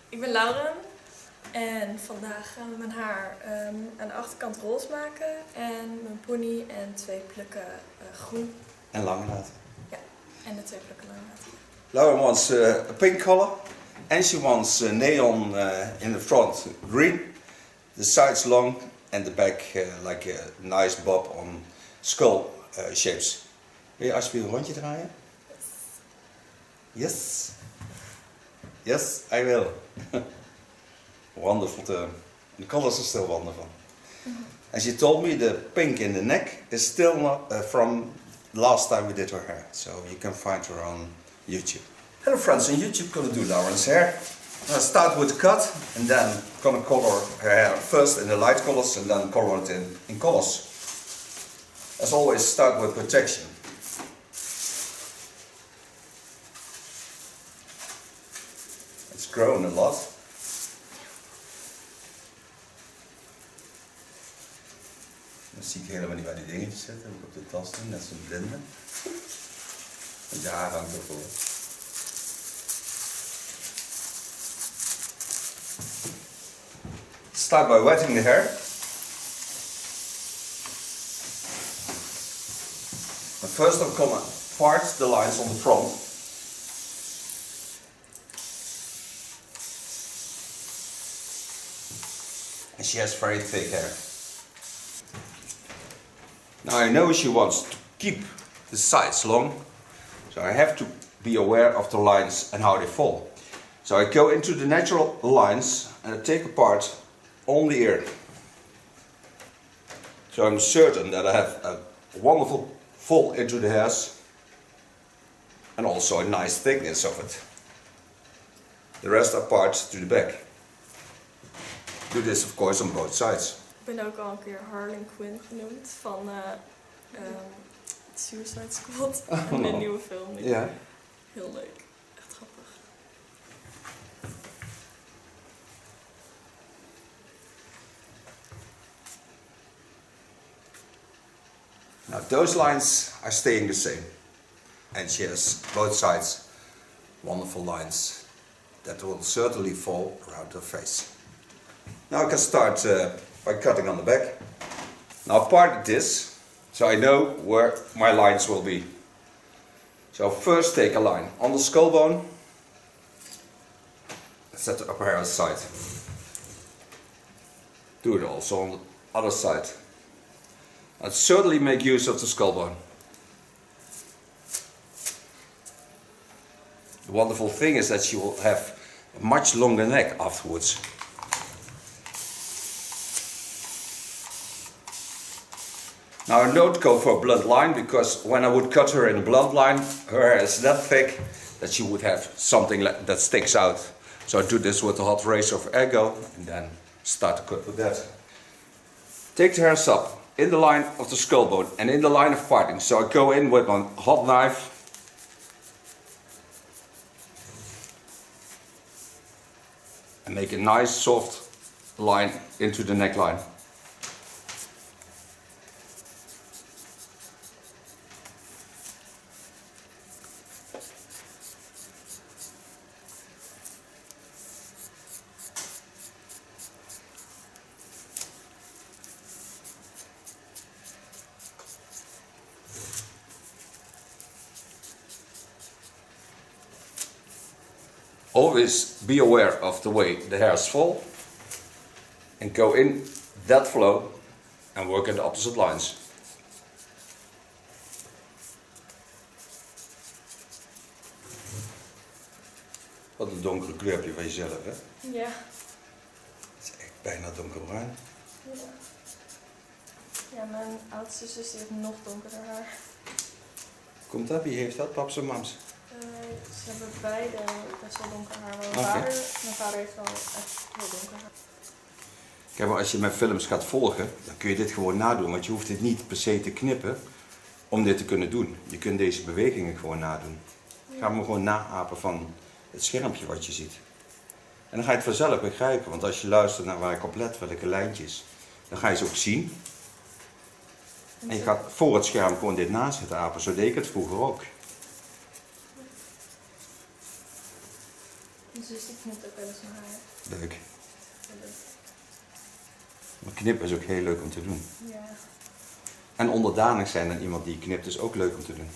Ik ben Lauren en vandaag gaan we mijn haar aan de achterkant roze maken en mijn pony en 2 plukken groen. En lang laten. Ja, en de 2 plukken lang laten. Lauren wants a pink color and she wants neon in the front green, the sides long and the back like a nice bob on skull shapes. Wil je alsjeblieft een rondje draaien? Yes. Yes, I will. Wonderful term. The colors are still wonderful. And she told me the pink in the neck is still not from last time we did her hair. So you can find her on YouTube. Hello friends, on YouTube gonna do Lauren's hair. I'll start with the cut and then gonna color her hair first in the light colors and then color it in colors. As always, start with protection. It's grown a lot. Dan zie ik helemaal niet waar die dingetjes zitten. Moet ik op de tas doen, net zo'n blinde. Want je haar hangt ervoor. Start by wetting the hair. And first I'm gonna part the lines on the front. And she has very thick hair. Now I know she wants to keep the sides long, so I have to be aware of the lines and how they fall. So I go into the natural lines and I take apart on the ear. So I'm certain that I have a wonderful fall into the hairs and also a nice thickness of it. The rest are part to the back. Do this of course on both sides. Ik ben ook al een keer Harley Quinn genoemd van Suicide Squad en de nieuwe film. Ja. Heel leuk, echt grappig. Now those lines are staying the same. And she has both sides wonderful lines that will certainly fall around her face. Now I can start by cutting on the back. Now I've parted this, so I know where my lines will be. So first take a line on the skull bone, set the upper hair aside. Do it also on the other side. And certainly make use of the skull bone. The wonderful thing is that she will have a much longer neck afterwards. Now I don't go for a blunt line because when I would cut her in a blunt line, her hair is that thick that she would have something that sticks out. So I do this with the hot razor of Ergo and then start to cut with that. Take the hairs up in the line of the skull bone and in the line of parting. So I go in with my hot knife and make a nice soft line into the neckline. Always be aware of the way the hairs fall and go in that flow and work in the opposite lines. Wat een donkere kleur heb je van jezelf, hè? Ja. Het is echt bijna donkerbruin. Ja. Ja, mijn oudste zus die heeft nog donkerder haar. Komt dat? Wie heeft dat? Paps en mams? Ze hebben beide best wel donker haar. Okay. Mijn vader heeft wel echt heel donker haar. Kijk, maar als je mijn films gaat volgen, dan kun je dit gewoon nadoen. Want je hoeft dit niet per se te knippen om dit te kunnen doen. Je kunt deze bewegingen gewoon nadoen. Ga me gewoon naapen van het schermpje wat je ziet. En dan ga je het vanzelf begrijpen. Want als je luistert naar waar ik op let, welke lijntjes, dan ga je ze ook zien. En je gaat voor het scherm gewoon dit naast zitten apen. Zo deed ik het vroeger ook. Mijn zus die knipt ook wel eens mijn haar. Leuk. Ja, leuk. Maar knippen is ook heel leuk om te doen. Ja. En onderdanig zijn aan iemand die knipt is ook leuk om te doen.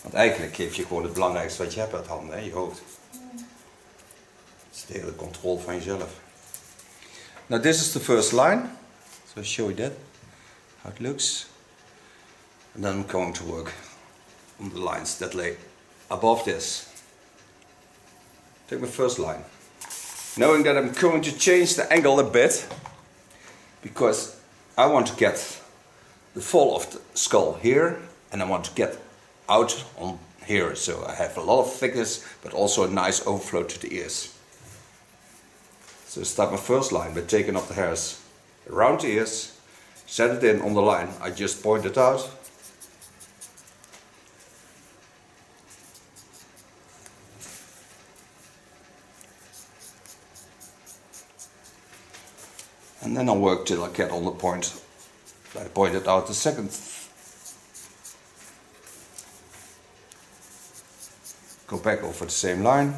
Want eigenlijk geef je gewoon het belangrijkste wat je hebt uit handen, hè? Je hoofd. Het is de hele controle van jezelf. Now this is the first line. So I'll show you that. How it looks. And then I'm going to work on the lines that lay above this. Take my first line. Knowing that I'm going to change the angle a bit. Because I want to get the fall of the skull here. And I want to get out on here. So I have a lot of thickness, but also a nice overflow to the ears. So I start my first line by taking off the hairs around the ears. Set it in on the line I just pointed out. And then I'll work till I get on the point that I pointed out the second. Go back over the same line.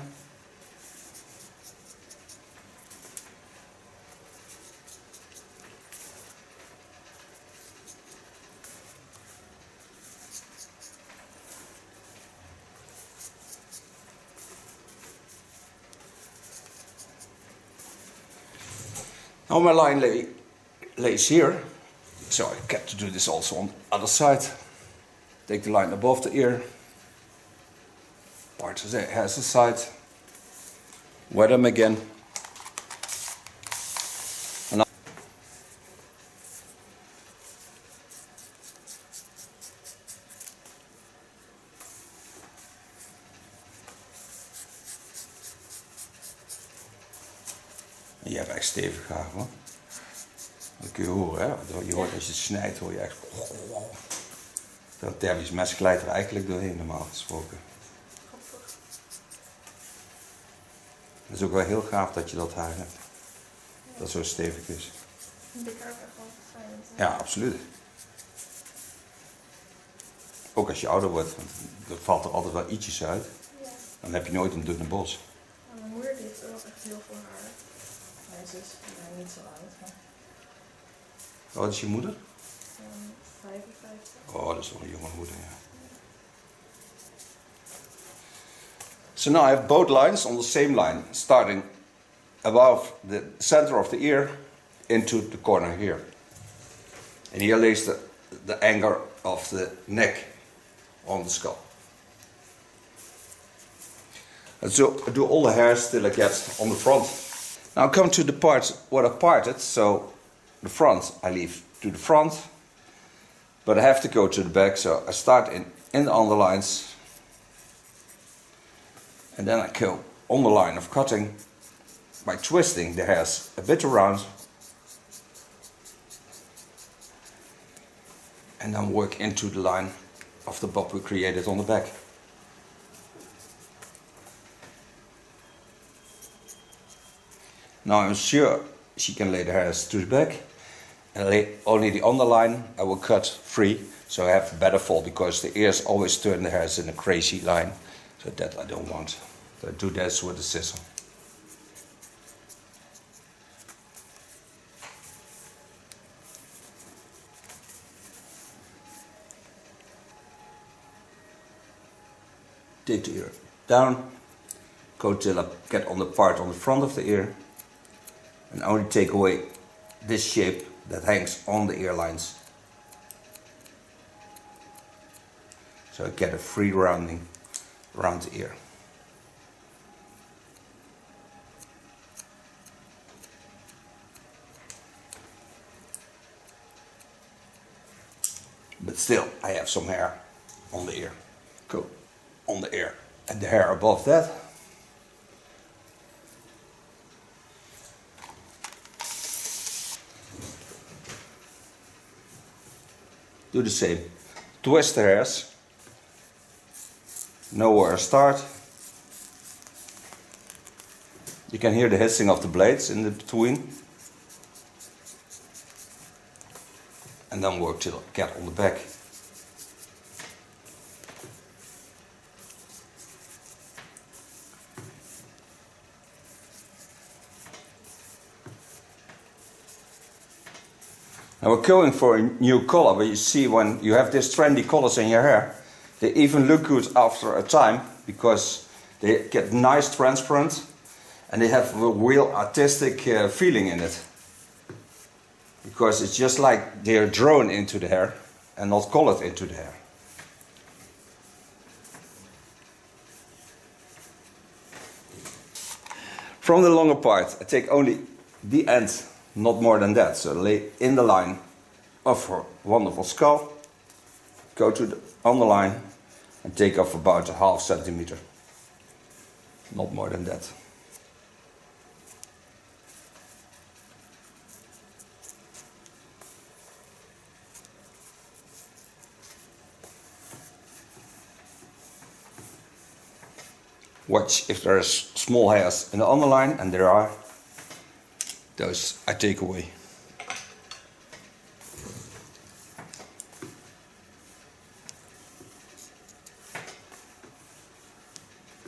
Now my line lays here, so I get to do this also on the other side. Take the line above the ear, part the hairs aside, wet them again. And je hebt echt stevig haar, hoor. Dat kun je horen, hè? Je hoort als je het snijdt, hoor je echt. Dat Terbisch mes glijdt er eigenlijk doorheen, normaal gesproken. Het is ook wel heel gaaf dat je dat haar hebt. Dat het zo stevig is. Dik haar echt wel fijn. Ja, absoluut. Ook als je ouder wordt, want er valt er altijd wel ietsjes uit. Ja. Dan heb je nooit een dunne bos. Nou, mijn moeder die heeft ook echt heel veel haar. Mijn zus, nee, niet zo oud. Maar Hoe oud is je moeder? 55. Oh, dat is wel een jonge moeder, ja. So now I have both lines on the same line, starting above the center of the ear into the corner here. And here lays the angle of the neck on the skull. And so I do all the hairs till I get on the front. Now I come to the part what I parted, so the front I leave to the front, but I have to go to the back, so I start in the underlines, and then I go on the line of cutting by twisting the hairs a bit around, and then work into the line of the bob we created on the back. Now I'm sure she can lay the hairs to the back, and lay only the underline I will cut free, so I have a better fall, because the ears always turn the hairs in a crazy line, so that I don't want. So I do this with the scissor. Take the ear down, go till I get on the part on the front of the ear, and only take away this shape that hangs on the ear lines. So I get a free rounding around the ear. But still, I have some hair on the ear. Go on the ear. And the hair above that. Do the same. Twist the hairs. Know where I start. You can hear the hissing of the blades in the between. And then work till I get on the back. And we're going for a new color, but you see when you have these trendy colors in your hair, they even look good after a time because they get nice transparent and they have a real artistic feeling in it. Because it's just like they're drawn into the hair and not colored into the hair. From the longer part, I take only the end, not more than that. So lay in the line of her wonderful skull, go to the underline and take off about a ½ centimeter. Not more than that. Watch if there is small hairs in the underline, and there are. Those I take away.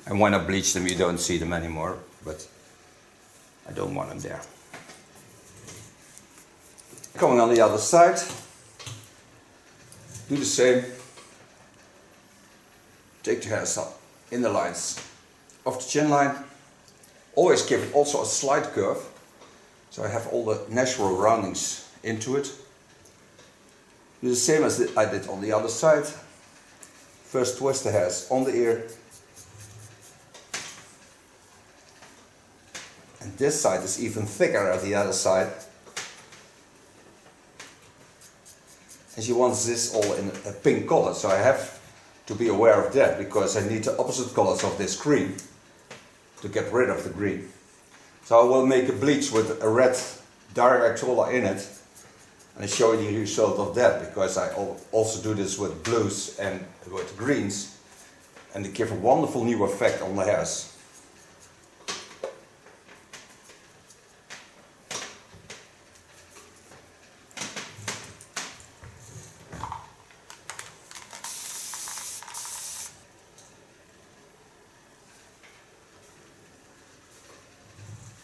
And when I bleach them, you don't see them anymore, but I don't want them there. Coming on the other side, do the same. Take the hairs up in the lines of the chin line. Always give it also a slight curve, so I have all the natural roundings into it. Do the same as I did on the other side. First twist the hairs on the ear. And this side is even thicker at the other side. And she wants this all in a pink color, so I have to be aware of that because I need the opposite colors of this green to get rid of the green. So I will make a bleach with a red direct roller in it and show you the result of that, because I also do this with blues and with greens, and they give a wonderful new effect on the hairs.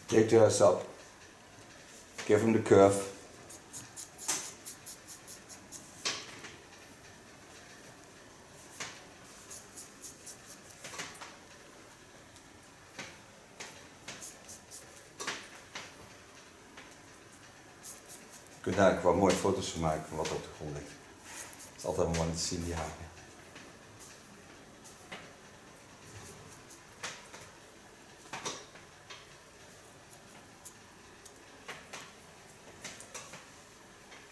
Take the hairs up, give them the curve. Je kunt eigenlijk wel mooie foto's van maken van wat op de grond ligt. Het is altijd mooi om te zien, die haken.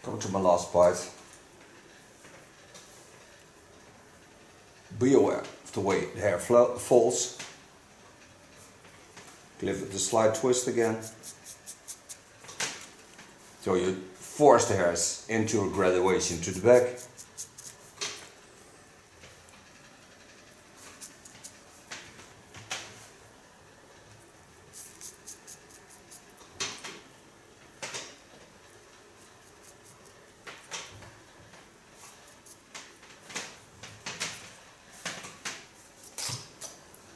Come to my last part. Be aware of the way the hair falls. Give it a slight twist again. So you force the hairs into a graduation to the back.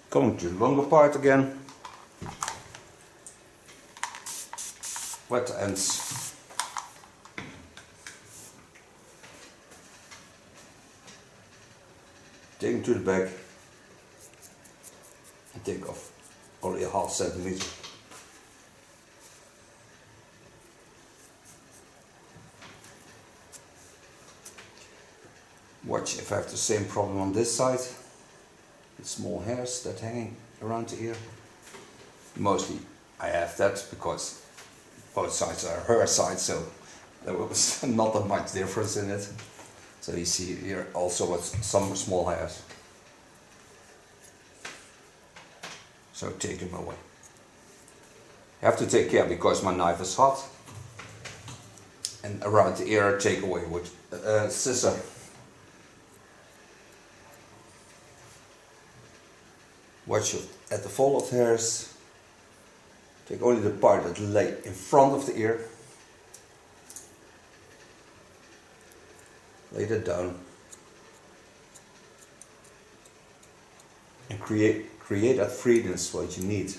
Coming to the longer part again. Wet ends. Take them to the back and take off only a ½ centimeter. Watch if I have the same problem on this side. Small hairs that hanging around the ear. Mostly I have that because both sides are her side, so there was not that much difference in it. So you see here also with some small hairs. So take them away. You have to take care because my knife is hot. And around the ear take away with a scissor. Watch at the fall of hairs. Take only the part that lay in front of the ear. Lay that down. And create that freeness what you need.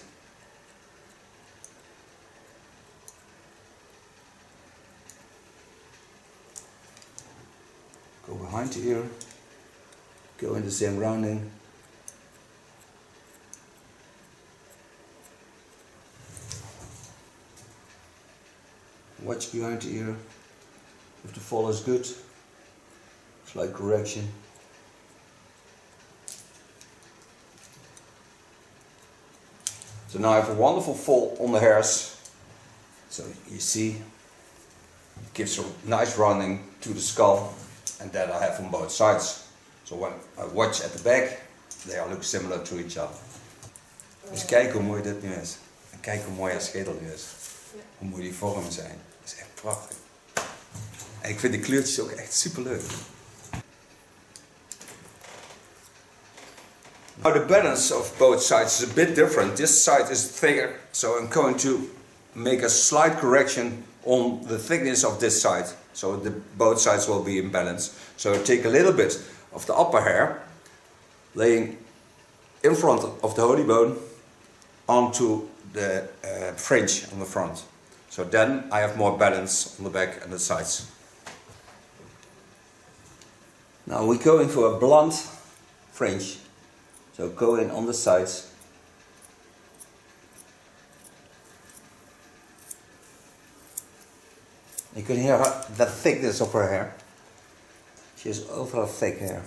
Go behind the ear. Go in the same rounding. Watch behind the ear. If the fall is good, slight correction. So now I have a wonderful fall on the hairs. So you see, it gives a nice rounding to the skull, and that I have on both sides. So when I watch at the back, they all look similar to each other. Dus kijk hoe mooi dit nu is. En kijk hoe mooi haar schedel nu is. Hoe mooi die vormen zijn. Dat is echt prachtig. En ik vind de kleurtjes ook echt super leuk. Now the balance of both sides is a bit different. This side is thicker, so I'm going to make a slight correction on the thickness of this side. So both sides will be in balance. So I take a little bit of the upper hair, laying in front of the holy bone onto the fringe on the front. So then I have more balance on the back and the sides. Now we're going for a blunt fringe. So go in on the sides. You can hear the thickness of her hair. She has overall thick hair.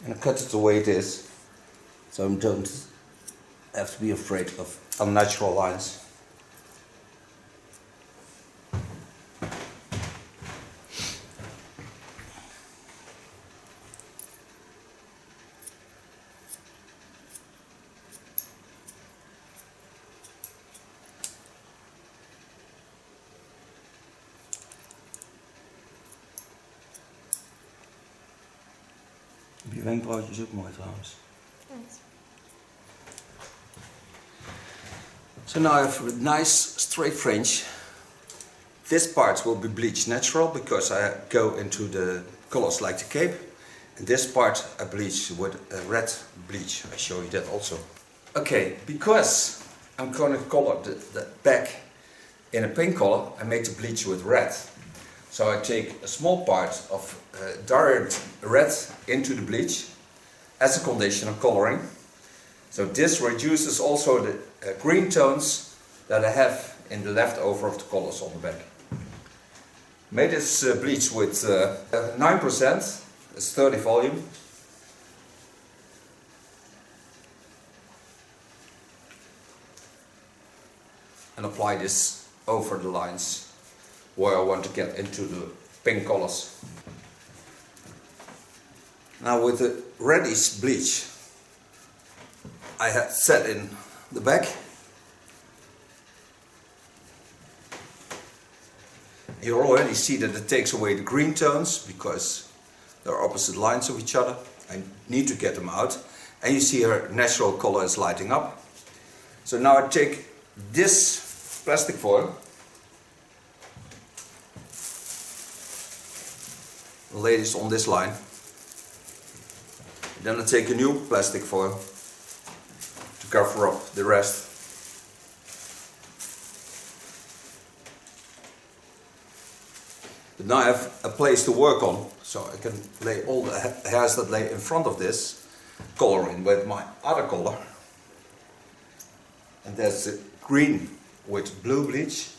And I cut it the way it is, so I don't have to be afraid of unnatural lines. Die wenkbrauwtjes is ook mooi trouwens. So now I have a nice straight fringe. This part will be bleached natural because I go into the colors like the cape. And this part I bleach with a red bleach. I show you that also. Okay, because I'm going to color the back in a pink color, I make the bleach with red. So I take a small part of dyed red into the bleach as a condition of coloring. So this reduces also the green tones that I have in the leftover of the colors on the back. Made this bleach with 9%, it's 30 volume. And apply this over the lines where I want to get into the pink colors. Now with the reddish bleach, I had set in the back. You already see that it takes away the green tones because they're opposite lines of each other. I need to get them out. And you see her natural color is lighting up. So now I take this plastic foil, lay this on this line. Then I take a new plastic foil to cover up the rest. But now I have a place to work on, so I can lay all the hairs that lay in front of this color in with my other color. And that's the green with blue bleach,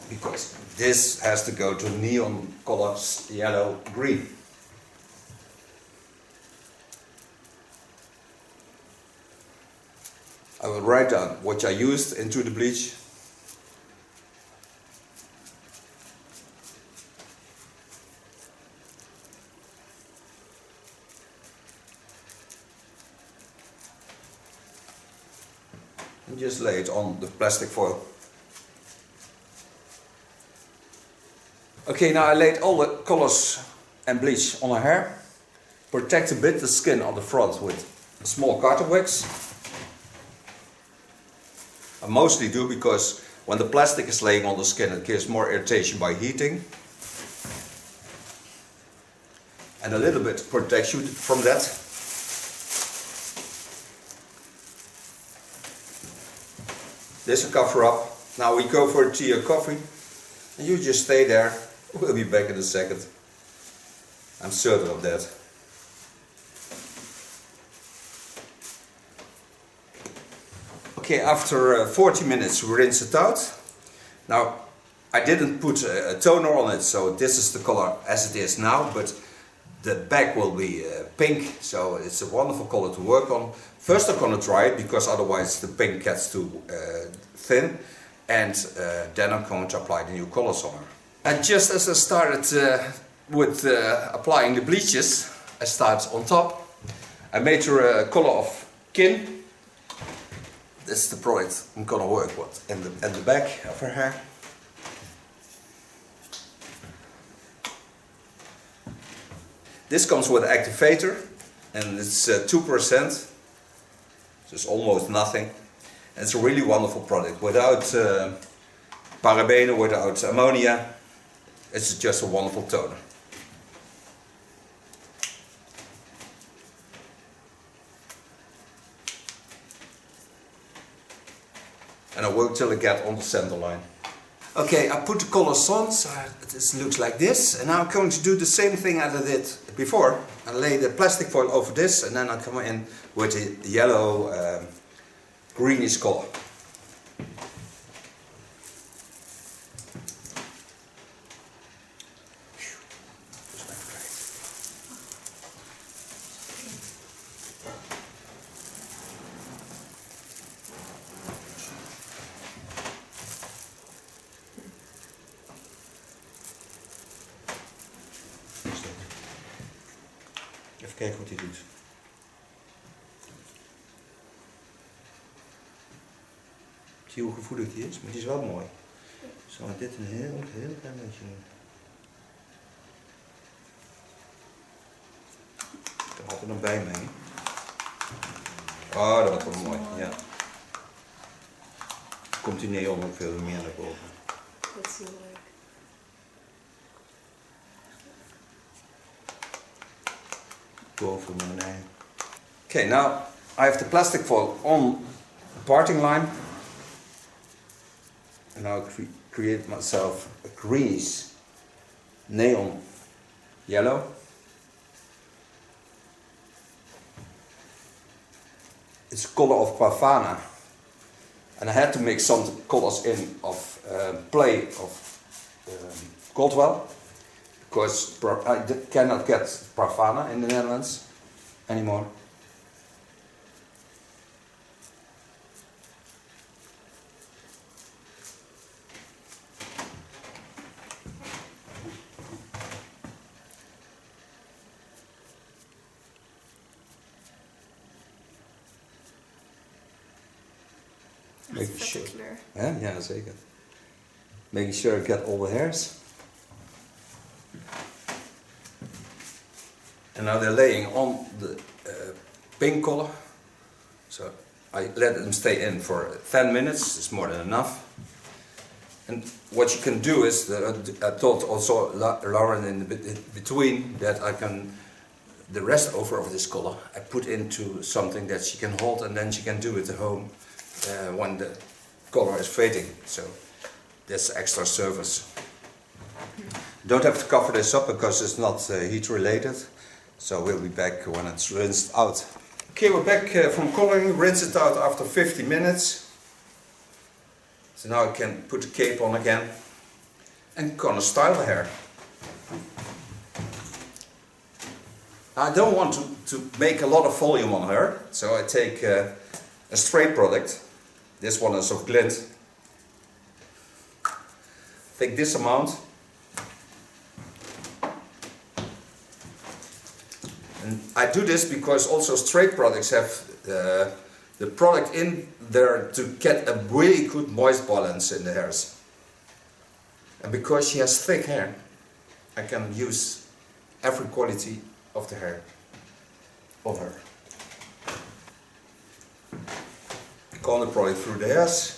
because this has to go to neon colors, yellow, green. I will write down what I used into the bleach. And just lay it on the plastic foil. Okay, now I laid all the colors and bleach on her hair. Protect a bit the skin on the front with a small cotton wax. I mostly do because when the plastic is laying on the skin it gives more irritation by heating. And a little bit protects you from that. This will cover up. Now we go for a tea or coffee. And you just stay there. We'll be back in a second. I'm certain of that. Okay, after 40 minutes we rinse it out. Now I didn't put a toner on it, so this is the color as it is now, but the back will be pink, so it's a wonderful color to work on. First I'm going to dry it, because otherwise the pink gets too thin, and then I'm going to apply the new colors on her. And just as I started with applying the bleaches, I start on top. I made her a color of kin. This is the product I'm going to work with, and the back of her hair. This comes with an activator, and it's 2%, so it's almost nothing. And it's a really wonderful product, without parabenen, without ammonia. It's just a wonderful toner. And I work till I get on the center line. Okay, I put the colors on, so this looks like this. And now I'm going to do the same thing as I did before. I lay the plastic foil over this, and then I come in with the yellow greenish color. Even kijken wat hij doet. Zie je hoe gevoelig die is? Maar die is wel mooi. Zo, dit een heel klein beetje doen. Daar had er nog bij mee. Oh, dat wordt wel mooi. Ja. Komt die neon ook veel meer naar boven. Dat is heel leuk. Boven mijn nee. Okay, now I have the plastic foil on the parting line. And now I create myself a greenish neon yellow. It's the color of Pavana. And I had to mix some colors in of play of Goldwell, because I cannot get Pavana in the Netherlands anymore. Making sure. Ja, zeker. Making sure I get all the hairs. And now they're laying on the pink color. So I let them stay in for 10 minutes, it's more than enough. And what you can do is, I told also Lauren in between that I can, the rest over of this color, I put into something that she can hold, and then she can do it at home when the color is fading. So that's extra service. Don't have to cover this up because it's not heat related. So we'll be back when it's rinsed out. Okay, we're back from coloring, rinse it out after 50 minutes. So now I can put the cape on again and gonna style the hair. I don't want to make a lot of volume on her, so I take a straight product. This one is of glint. Take this amount. And I do this because also straight products have the product in there to get a really good moist balance in the hairs. And because she has thick hair, I can use every quality of the hair of her. Comb the product through the hairs.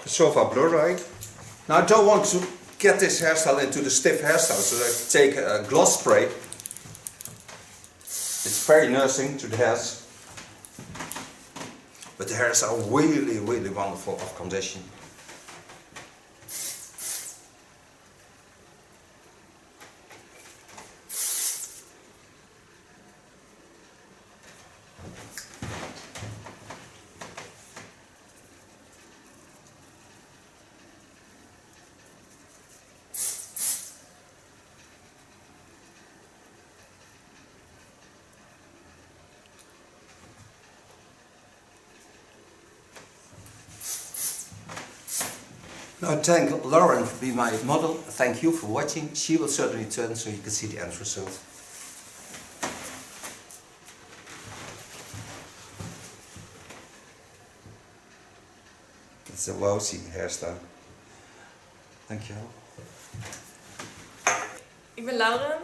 so far blurry. Now I don't want to get this hairstyle into the stiff hairstyle, so I take a gloss spray. It's very nursing to the hairs. But the hairs are really, really wonderful of condition. Now thank Lauren for being my model. Thank you for watching. She will certainly turn so you can see the end result. It's a lousy hairstyle. Dankjewel. Ik ben Lauren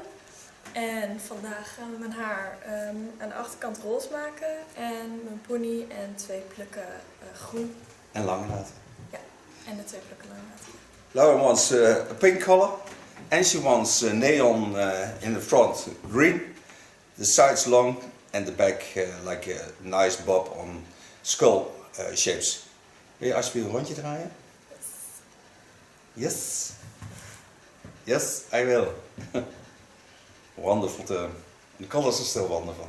en vandaag gaan we mijn haar aan de achterkant roze maken en mijn pony en 2 plukken groen. En lang laten. Ja, en de 2 plukken lang laten. Lauren wants a pink color and she wants neon in the front green, the sides long and the back like a nice bob on skull shapes. Wil je alsjeblieft een rondje draaien? Yes. Yes, I will. Wonderful. The colors are still wonderful.